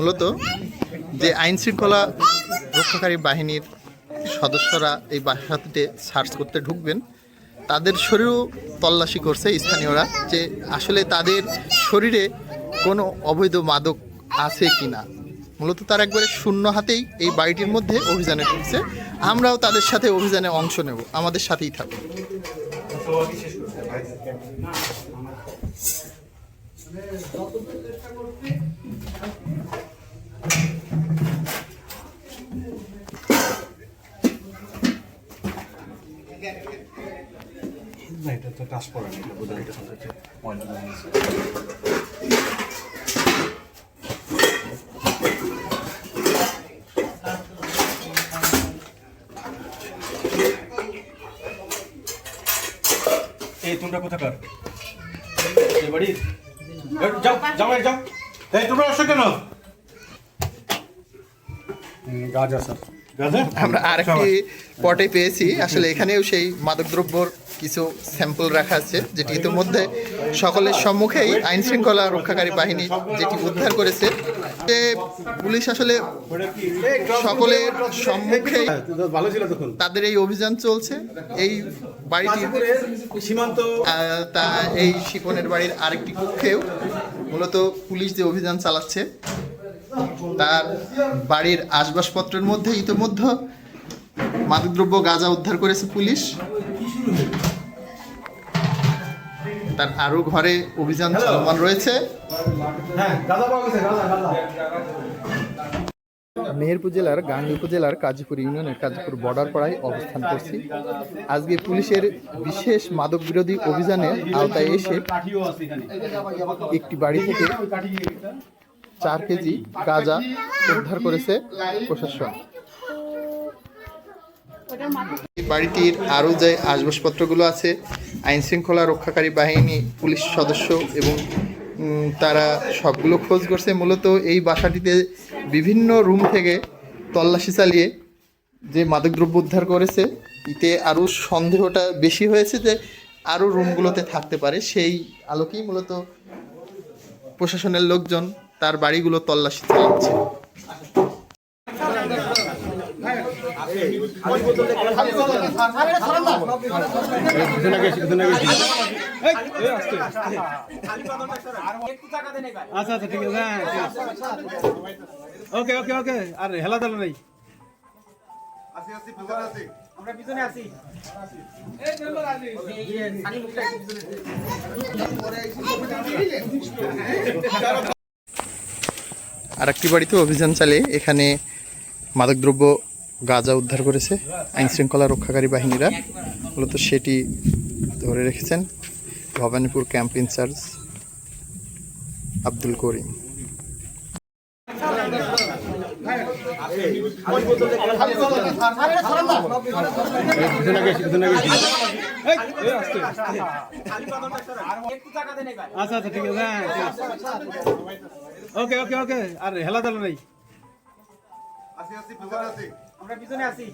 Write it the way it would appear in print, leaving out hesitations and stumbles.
মূলত যে আইন শৃঙ্খলা রক্ষাকারী বাহিনীর সদস্যরা এই বাসাটিতে সার্চ করতে ঢুকবেন, তাদের শরীরও তল্লাশি করছে স্থানীয়রা, যে আসলে তাদের শরীরে কোনো অবৈধ মাদক আছে কি না। মূলত তারা একবারে শূন্য হাতেই এই বাড়িটির মধ্যে অভিযানে ঢুকছে। আমরাও তাদের সাথে অভিযানে অংশ নেব, আমাদের সাথেই থাকবে। না, এটা তো টাচ করে না, এটা বোধ হয় এটা হচ্ছে পয়েন্ট। এই তোমরা কোথাকার? এই বাড়ির? যাও যাও যাও। এই তোমরা আসো কেন? গাজা স্যার, আমরা আরেকটি পটে পেয়েছি, আসলে এখানেও সেই মাদকদ্রব্যর কিছু স্যাম্পল রাখা আছে, যেটি ইতিমধ্যে সকলের সম্মুখেই আইন শৃঙ্খলা রক্ষাকারী বাহিনী যেটি উদ্ধার করেছে। যে পুলিশ আসলে সকলের সম্মুখেই তাদের এই অভিযান চলছে। এই বাড়িটি সীমান্ত তা এই শিপনের বাড়ির আরেকটি কক্ষেও মূলত পুলিশ যে অভিযান চালাচ্ছে, তার বাড়ির আসবাবপত্রের মধ্যে ইতিমধ্যে মাদকদ্রব্য গাঁজা উদ্ধার করেছে পুলিশ। তার আরো ঘরে অভিযান চলমান রয়েছে। মেহেরপুর জেলার গাংনী উপজেলার কাজীপুর ইউনিয়নের কাজীপুর বর্ডার পাড়ায় অবস্থান করছি। আজকে পুলিশের বিশেষ মাদক বিরোধী অভিযানের আওতায় এসে একটি বাড়ি থেকে 4 কেজি গাঁজা উদ্ধার করেছে প্রশাসন। এই বাড়িটির আরও যে আসবাবপত্রগুলো আছে, আইন শৃঙ্খলা রক্ষাকারী বাহিনী, পুলিশ সদস্য এবং তারা সবগুলো খোঁজ করছে। মূলত এই বাসাটিতে বিভিন্ন রুম থেকে তল্লাশি চালিয়ে যে মাদকদ্রব্য উদ্ধার করেছে, এতে আরও সন্দেহটা বেশি হয়েছে যে আরও রুমগুলোতে থাকতে পারে। সেই আলোকেই মূলত প্রশাসনের লোকজন তার বাড়িগুলো তল্লাশি চালাচ্ছে। আচ্ছা আচ্ছা ঠিক আছে, ওকে ওকে ওকে। আর হেলা দালা নেই, আমরা পিছনে আছি। আর একটি বাড়িতে অভিযান চালিয়ে এখানে মাদকদ্রব্য গাঁজা উদ্ধার করেছে আইন শৃঙ্খলা রক্ষাকারী বাহিনীরা। মূলত সেটি ধরে রেখেছেন ভবানীপুর ক্যাম্প ইনচার্জ আব্দুল করিম। আচ্ছা আচ্ছা ঠিক আছে, ওকে ওকে ওকে। আর হেলা দালা নেই, আমরা পিছনে আছি।